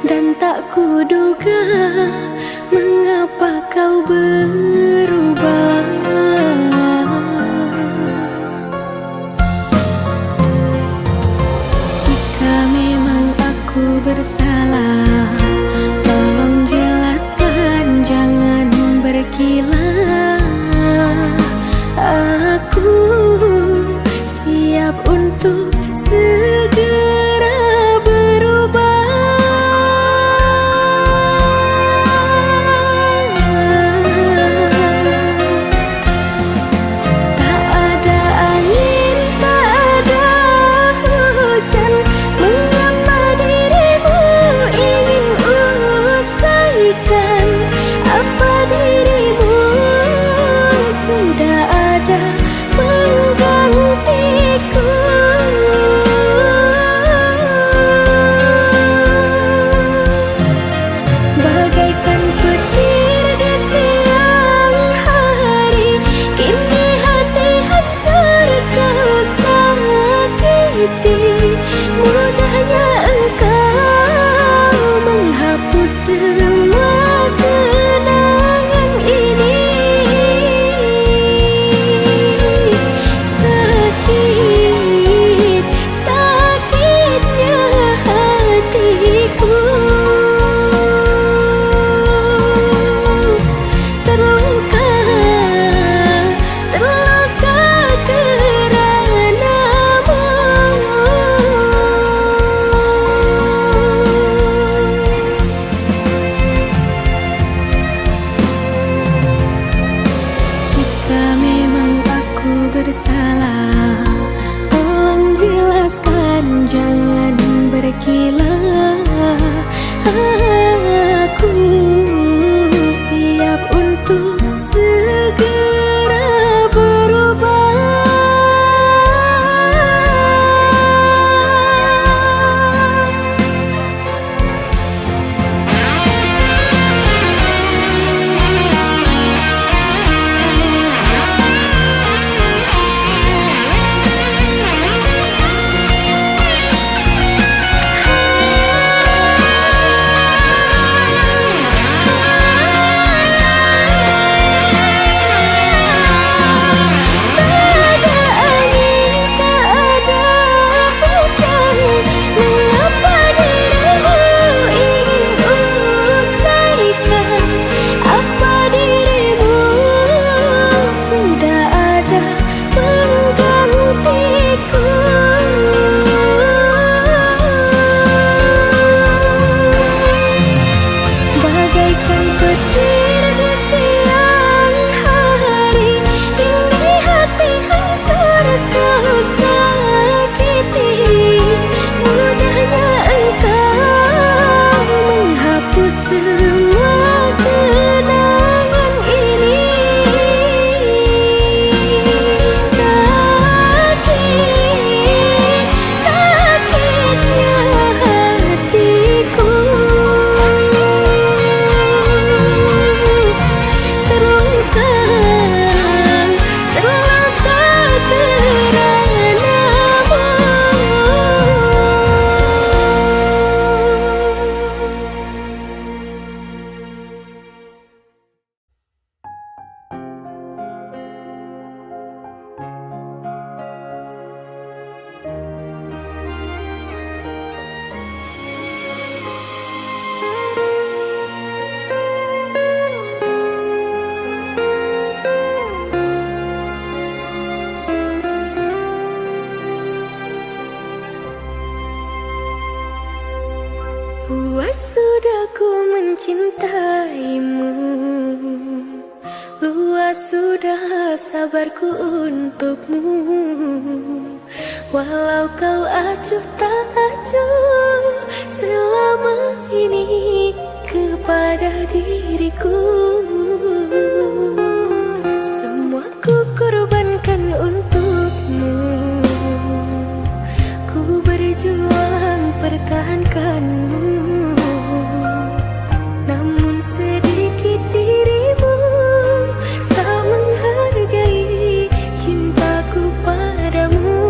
dan tak kuduga mengapa kau berubah. Jika memang aku bersalah, tolong jelaskan, jangan berkilah. Aku siap untuk segera berubah. Tak ada angin, tak ada hujan, mengapa dirimu ingin usaikan? Apa dirimu sudah ada penggantiku? Bagaikan petir di siang hari, kini hati hancur kau sakiti. Mudahnya engkau menghapus semua kenangan ini. Sakit, sakitnya hatiku. Terluka, terluka karenamu. Jika memang aku bersalah, tolong jelaskan, jangan berkilah. Aku siap untuk segera berubah. Bagaikan petir di siang hari, kini hati hancur kau sakiti. Mudahnya engkau menghapus semua kenangan ini. Sakit, sakitnya hatiku. Terluka, terluka karenamu. Puas sudah ku mencintaimu, luas sudah sabarku untukmu. Walau kau acuh tak acuh selama ini kepada diriku, semua ku korbankan untukmu. Ku berjuang pertahankanmu, namun sedikit dirimu tak menghargai cintaku padamu.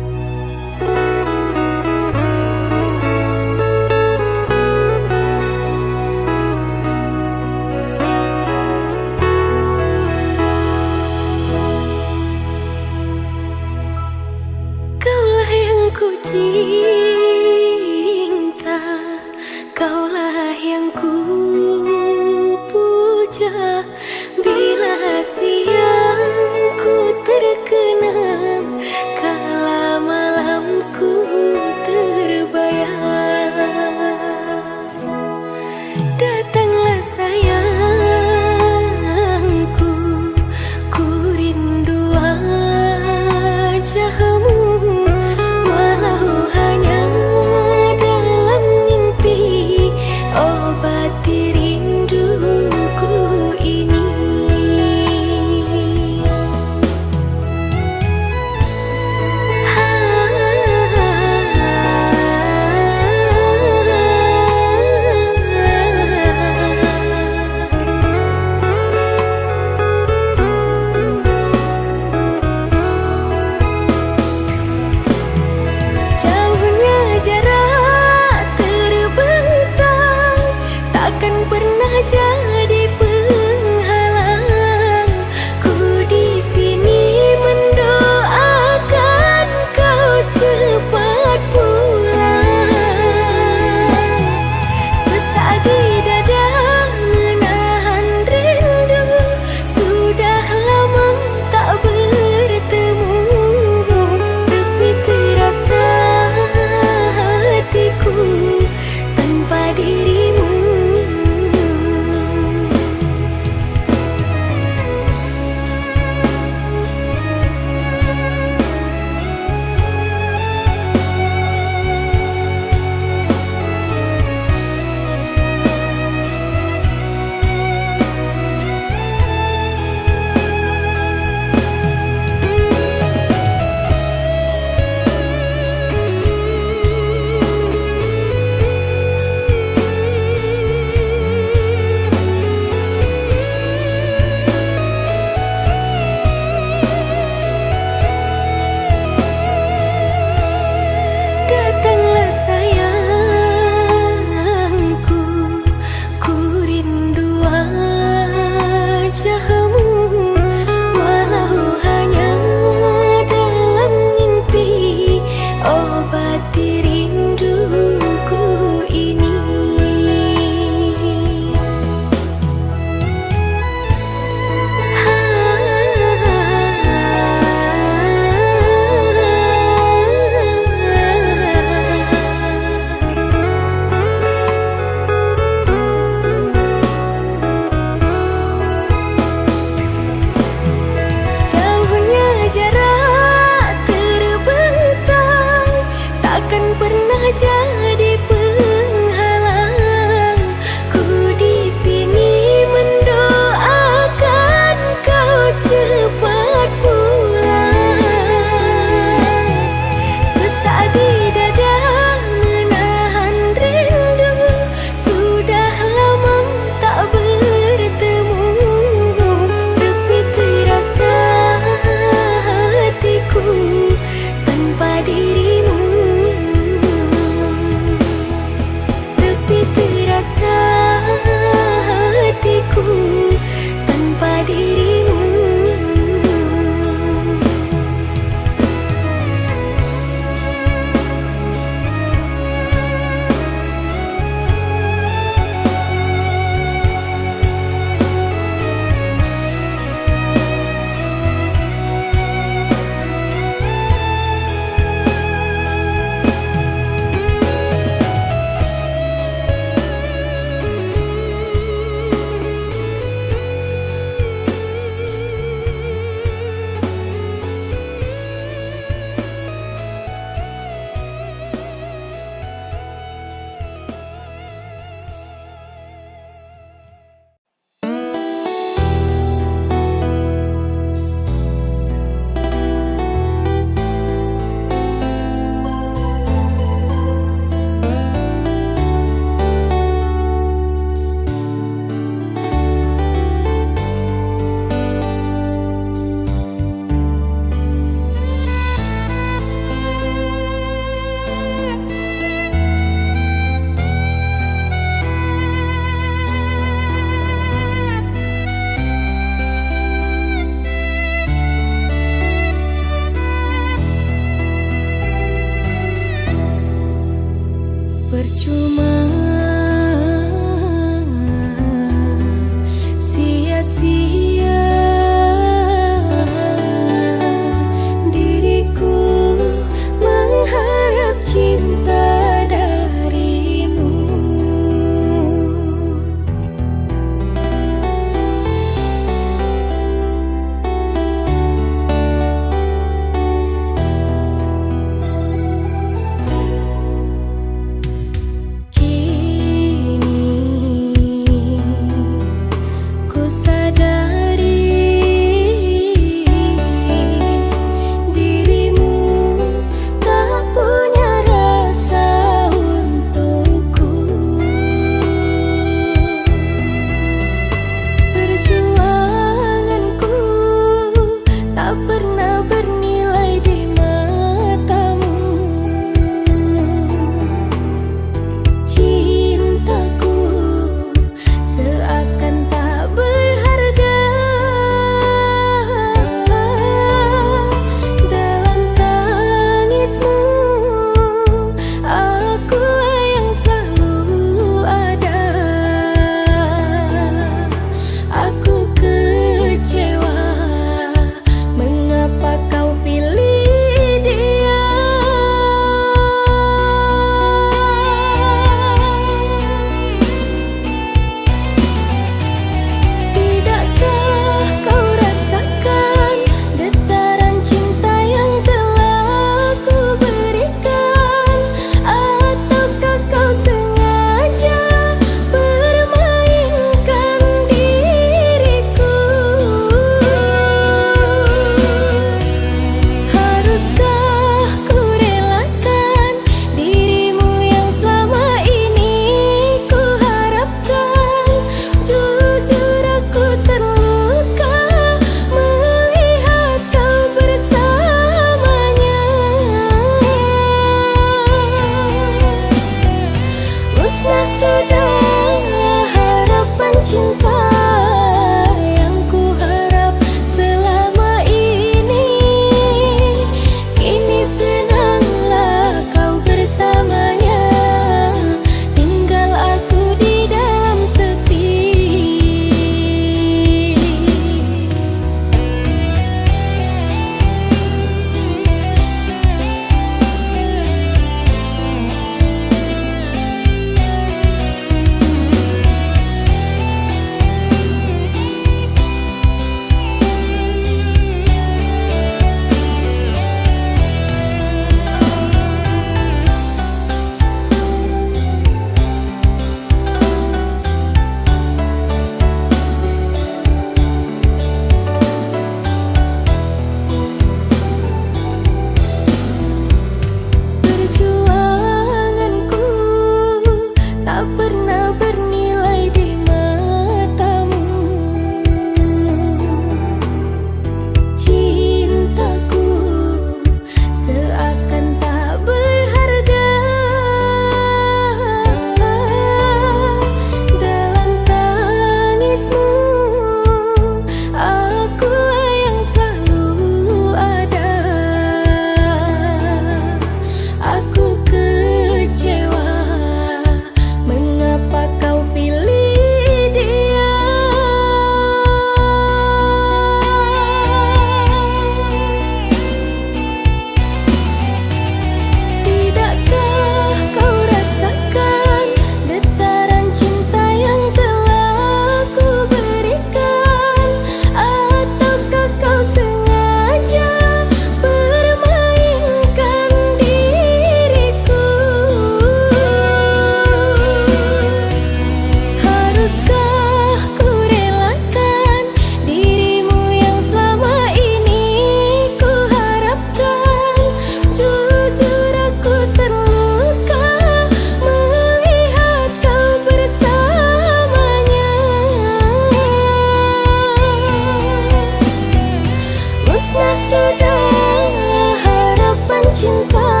sudah harapan cinta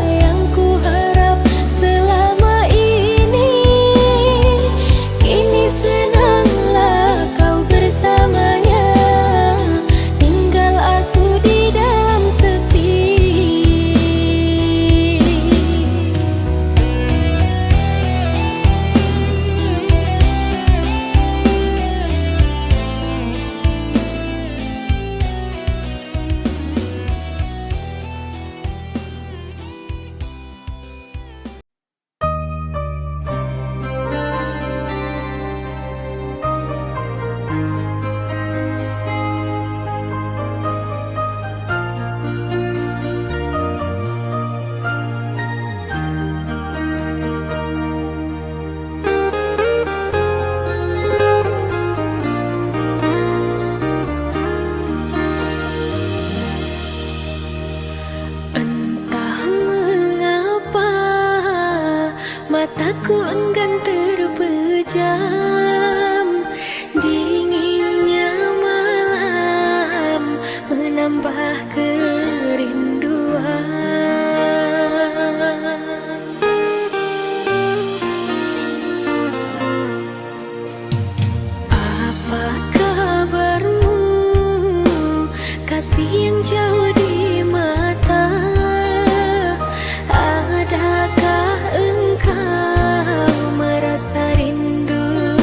yang ku harap selama ini. Kini senanglah kau bersamanya, tinggal aku di dalam sepi. Entah mengapa mataku enggan terpejam, dinginnya malam menambah kerinduan. Apa kabarmu, kasih yang jauh di mata? Adakah engkau merasa rindu?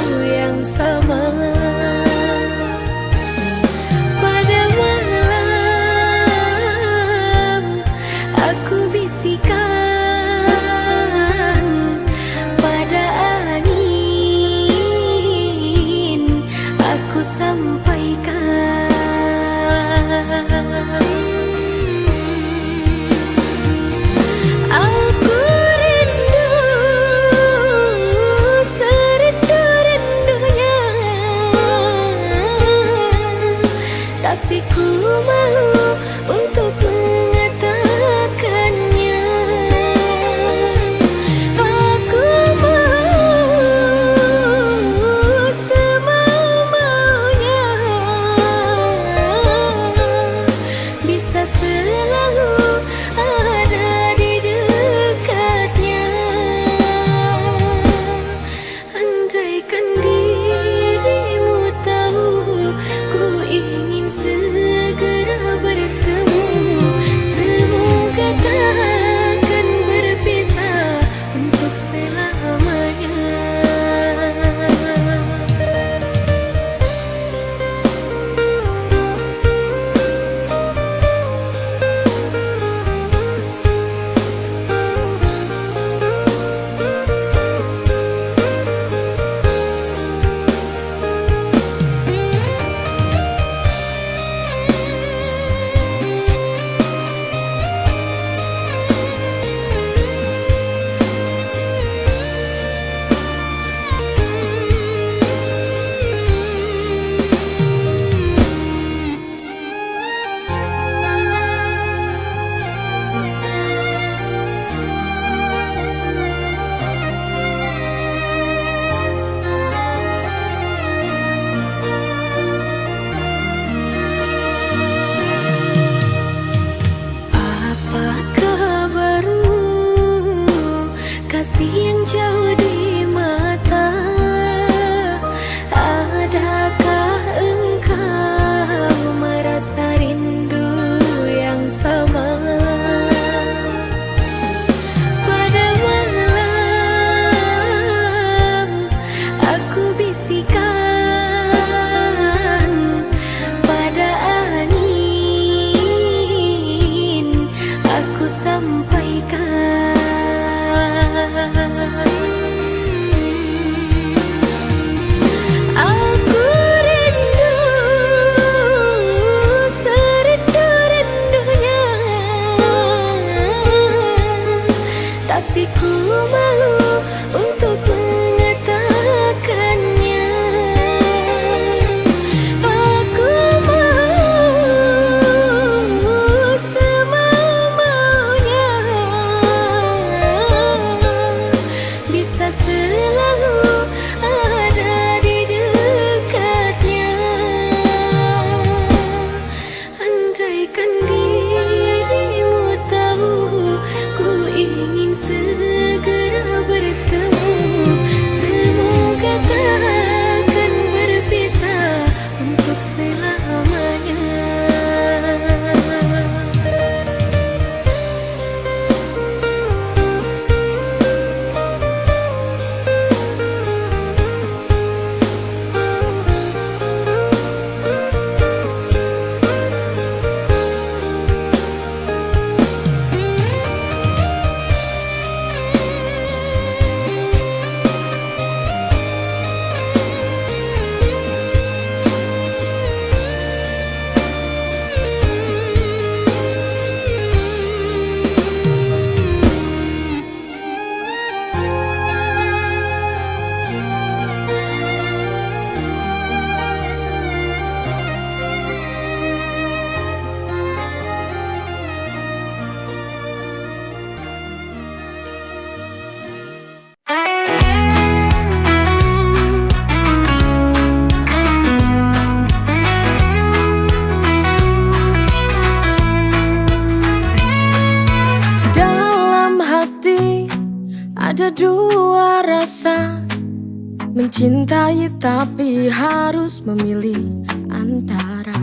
Cintai tapi harus memilih antara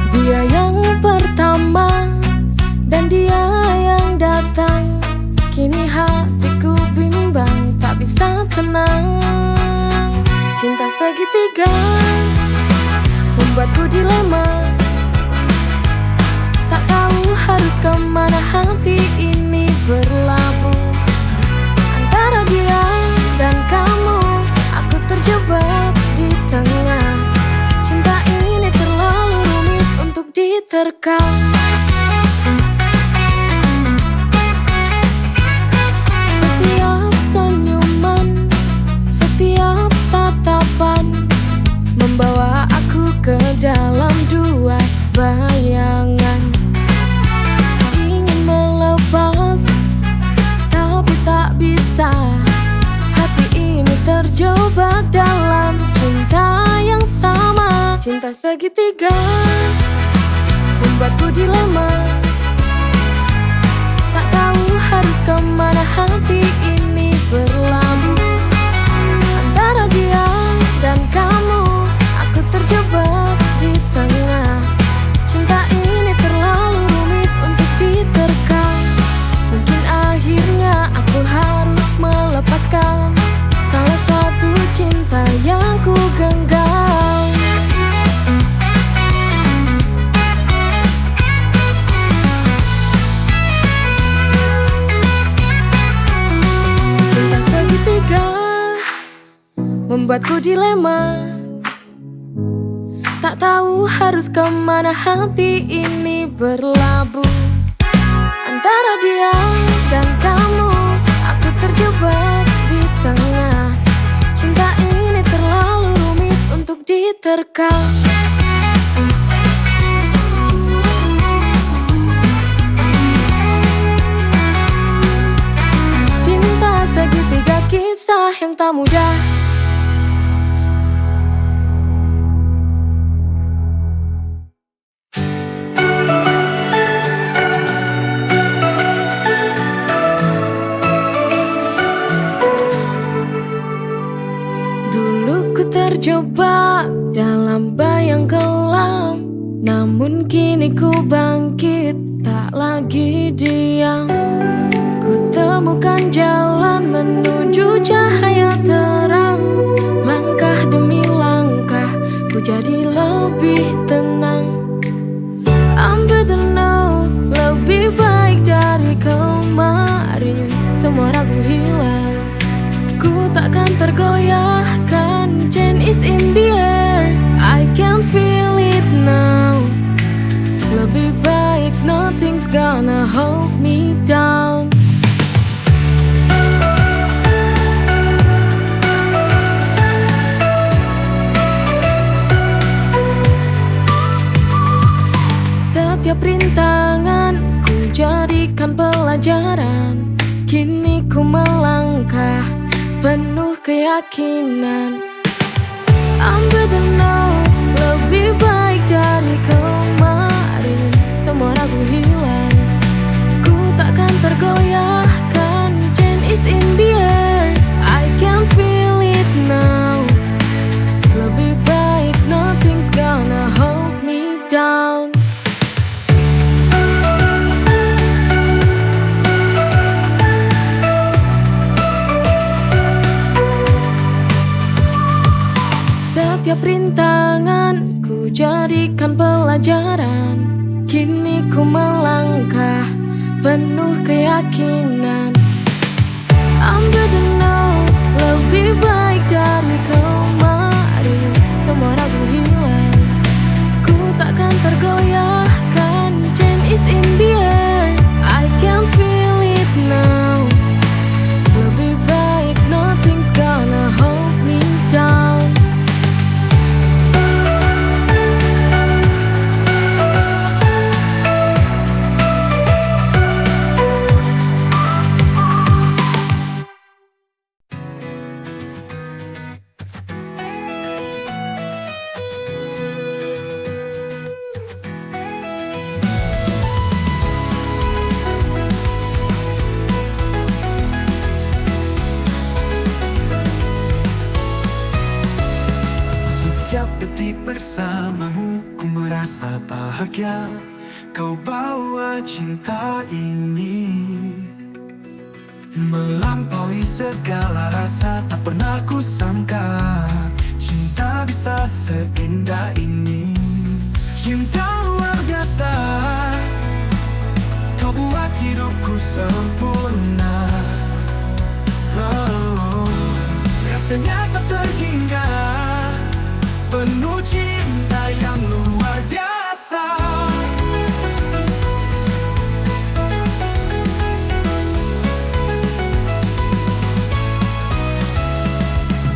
dia yang pertama dan dia yang datang. Kini hatiku bimbang, tak bisa tenang. Cinta segitiga membuatku dilema, tak tahu harus kemana hati ini berlabuh. Antara dia dan kamu, aku terjebak di tengah. Cinta ini terlalu rumit untuk diterkam. Setiap senyuman, setiap tatapan membawa aku ke dalam dua bayangan. Ingin melepas tapi tak bisa. Hati ini terjebak dalam cinta yang sama. Cinta segitiga membuatku dilema, tak tahu harus kemana hati ini berlabuh. Antara dia dan kamu, aku terjebak di tengah. Cinta ini terlalu rumit untuk diterkam. Mungkin akhirnya aku harus melepaskan salah satu cinta yang ku genggam. Cinta segitiga membuatku dilema, tak tahu harus kemana hati ini berlabuh. Antara dia dan kamu, aku terjebak di tengah. Cinta ini terlalu rumit untuk diterkam. Cinta segitiga, kisah yang tak mudah. Terjebak dalam bayang kelam, namun kini ku bangkit, tak lagi diam. Ku temukan jalan menuju cahaya terang. Langkah demi langkah ku jadi lebih tenang. Ambil the know, lebih baik dari kemarin. Semua ragu hilang, ku takkan tergoyahkan. Change is in the air, I can feel it now. Lebih baik nothing's gonna hold me down. Setiap rintangan ku jadikan pelajaran. Kini ku melangkah penuh keyakinan. Ambil the know, lebih baik dari kemarin. Semua ragu hilang, ku takkan tergoyahkan. Change is in the air, I can feel it now. Lebih baik nothing's gonna hold me down. Setiap rintangan ku jadikan pelajaran. Kini ku melangkah penuh keyakinan. Ambil the know, lebih baik dari kemarin. Semua ragu hilang, ku takkan tergoyahkan. Change is in the air, I can feel it now. Lebih baik nothing's gonna hold me down. Ku merasa bahagia kau bawa cinta ini, melampaui segala rasa. Tak pernah ku sangka cinta bisa seindah ini. Cinta luar biasa, kau buat hidupku sempurna. Oh, rasanya tak terhingga, penuh cinta yang luar biasa.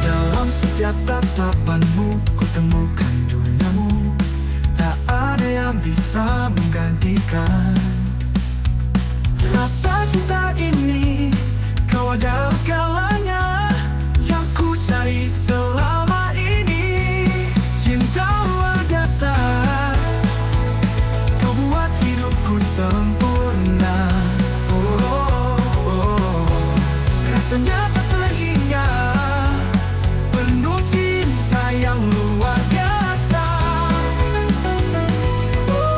Dalam setiap tatapanmu ku temukan duniamu, tak ada yang bisa menggantikan rasa cinta ini. Kau adalah segalanya yang ku cari selama ini. Cinta luar biasa, kau buat hidupku sempurna. Oh, oh, oh. Rasanya tak terhingga, penuh cinta yang luar biasa. Oh,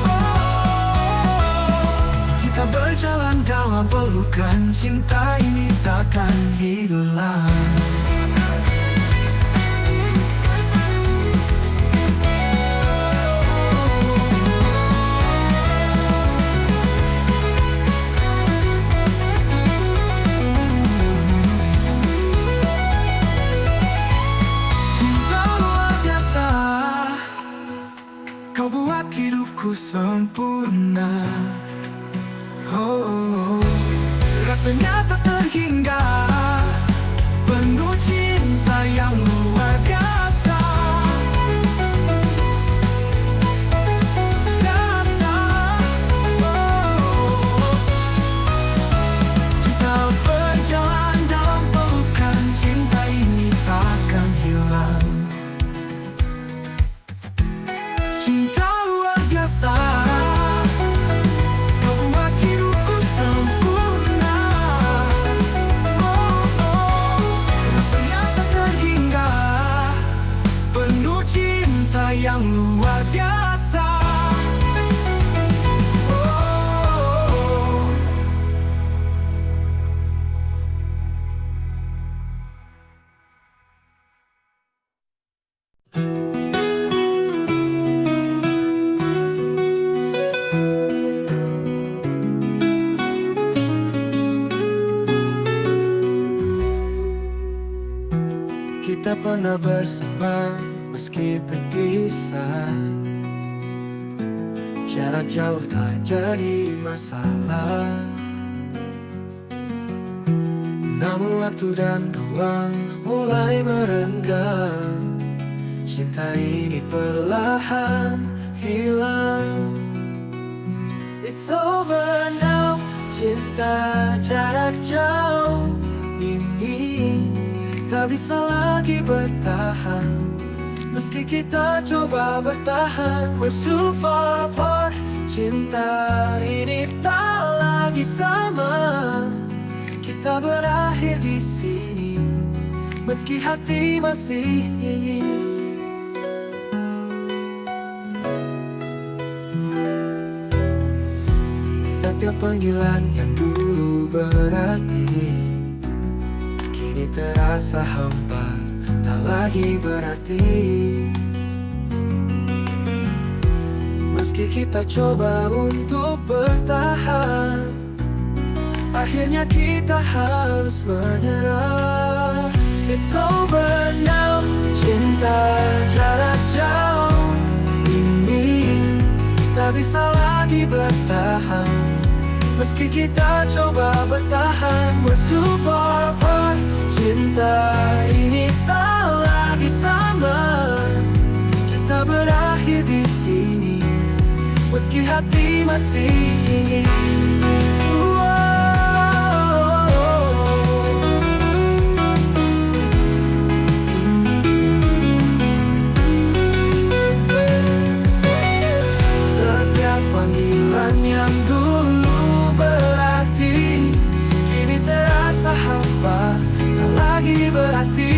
oh, oh. Kita berjalan dalam pelukan, cinta ini takkan hilang. Cinta luar biasa, kau buat hidupku sempurna. Oh, oh, oh. Rasanya tak terhingga, penuh cinta yang luar biasa. Biasa. Oh, kita berjalan dalam pelukan, cinta ini takkan hilang. Cinta luar biasa, kau buat hidupku sempurna. Oh, oh. Rasanya tak terhingga, penuh cinta yang luar biasa. Oh, oh, oh. Kita pernah bersama meski terpisah, jarak jauh tak jadi masalah. Namun waktu dan ruang mulai merenggang, cinta ini perlahan hilang. It's over now, cinta jarak jauh ini tak bisa lagi bertahan. Meski kita coba bertahan, we're too far apart. Cinta ini tak lagi sama. Kita berakhir di sini, meski hati masih ingin. Setiap panggilan yang dulu berarti kini terasa hampa, tak lagi berarti. Meski kita coba untuk bertahan, akhirnya kita harus menyerah. It's over now, cinta jarak jauh ini tak bisa lagi bertahan. Meski kita coba bertahan, we're too far apart. Cinta ini tak lagi sama. Kita berakhir di sini, meski hati masih ingin. Setiap panggilan yang dulu berarti kini terasa hampa, tak lagi berarti.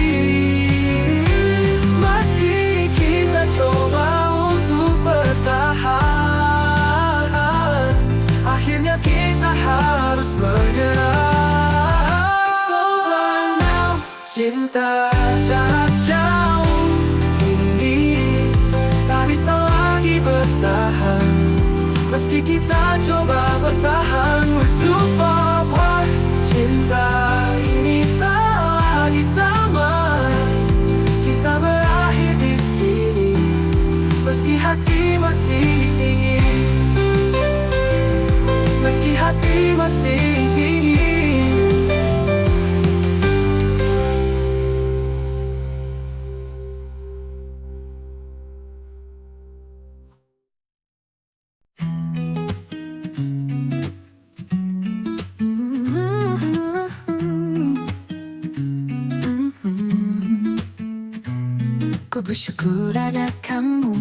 masih. Ku bersyukur ada kamu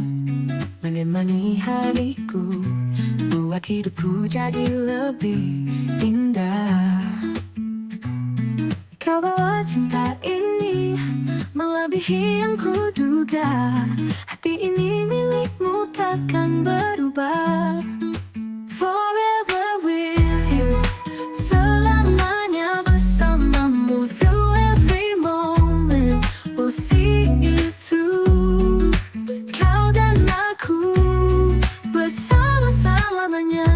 menemani hariku, buat hidupku jadi lebih indah. Kau bawa cinta ini melebihi yang kuduga. Hati ini milikmu takkan berubah. Forever with you, selamanya bersamamu. Through every moment, we'll see it through. Kau dan aku bersama selamanya.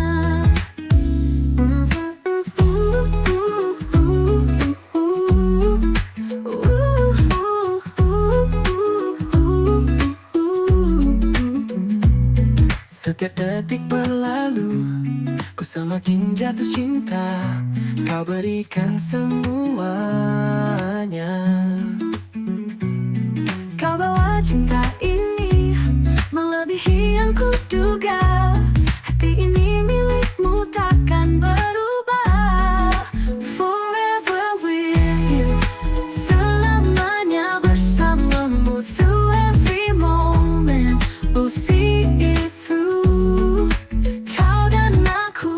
Setiap detik berlalu, ku semakin jatuh cinta. Kau berikan semuanya. Kau bawa cinta ini melebihi yang kuduga. Hati ini milikmu takkan berubah. Forever with you, selamanya bersamamu. Through every moment, we'll see it through. Kau dan aku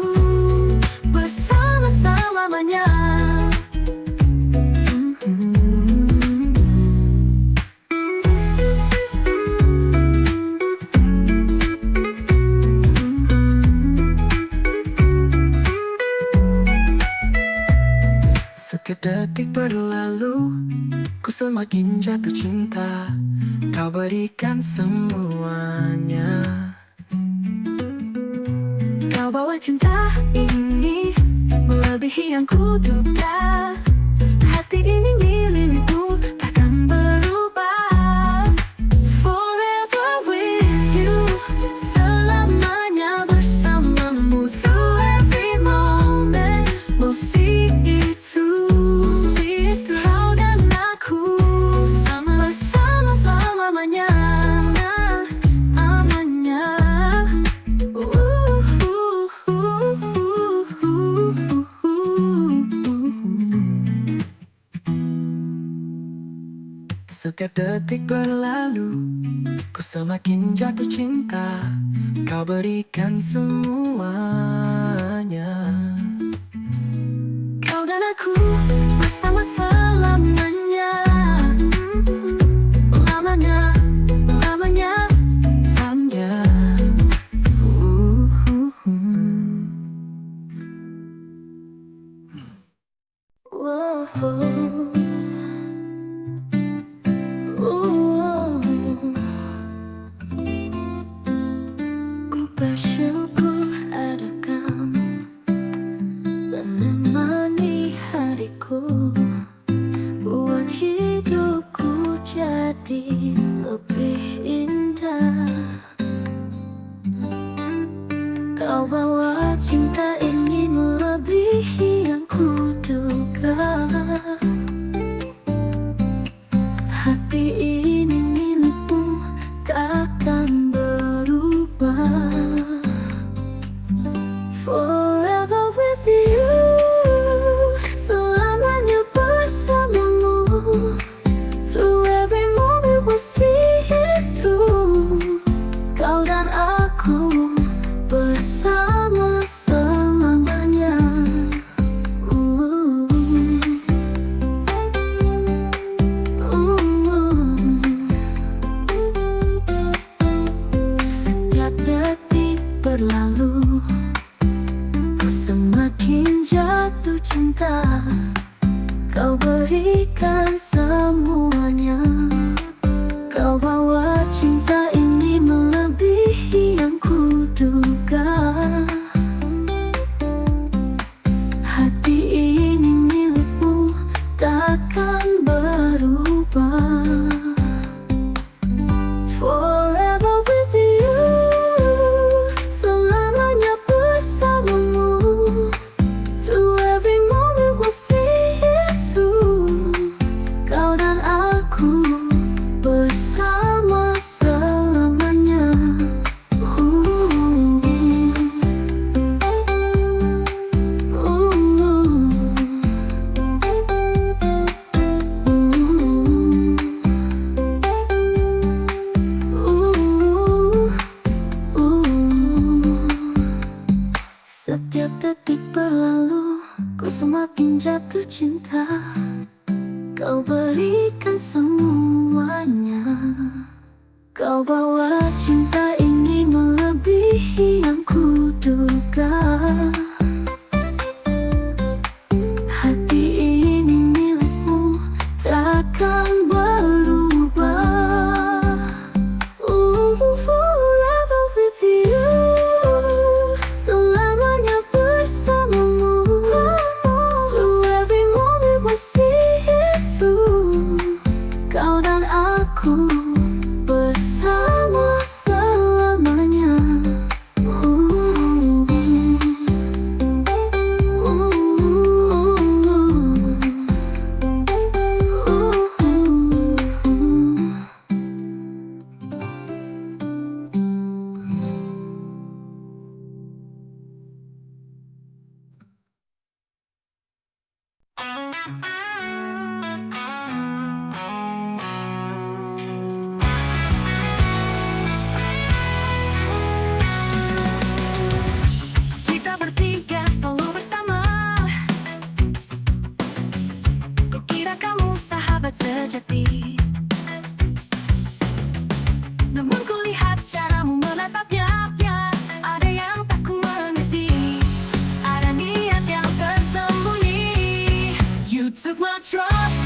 bersama selamanya. Setiap detik berlalu, ku semakin jatuh cinta. Kau berikan semuanya. Kau bawa cinta ini melebihi yang kuduga. Hati ini milikmu takkan berubah. Forever with you, selamanya bersamamu. Through every moment, we'll see it through. Kau dan aku bersama selamanya. Setiap detik berlalu, ku semakin jatuh cinta. Kau berikan semuanya. Kau dan aku bersama selamanya. Lamanya, lamanya, lamanya. Ku bersyukur ada kamu menemani hariku, buat hidupku jadi lebih indah. Kau bawa cinta ini melebihi yang kuduga. Hati ini milikmu takkan berubah. Forever with you, selamanya bersamamu. Through every moment we'll see it through. Kau dan aku bersama selamanya. Setiap detik berlalu, ku semakin jatuh cinta. Kau berikan semuanya. Kau dan aku bersama selamanya. Kita bertiga selalu bersama. Kukira kamu sahabat sejati, namun kulihat caramu menatapnya. Ada yang tak ku mengerti, ada niat yang tersembunyi. You took my trust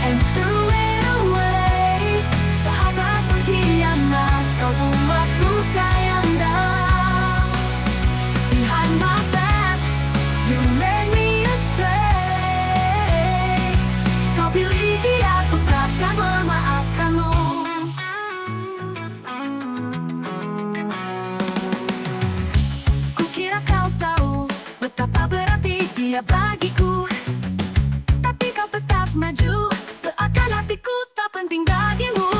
and threw it away. Sahabat pengkhianat, kau buat luka yang dalam. Behind my back, you led me astray. Kau pilih dia, ku takkan memaafkanmu. Kukira kau tahu betapa berarti dia bagiku, tapi kau tetap maju, seakan hatiku tak penting bagimu.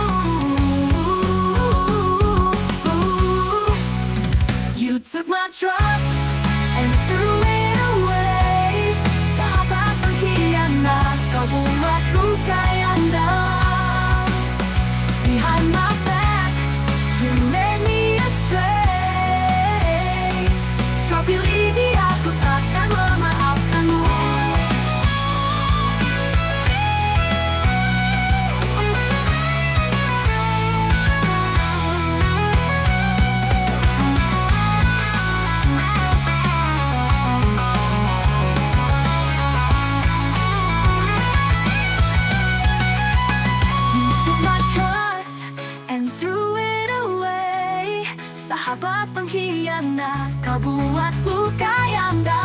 You took my trust and threw it away. Sahabat pengkhianat, kau buat luka yang dalam. Behind my back, you led me astray. Kau pilih dia, ku takkan memaafkanmu. Sahabat pengkhianat, kau buat luka yang dalam.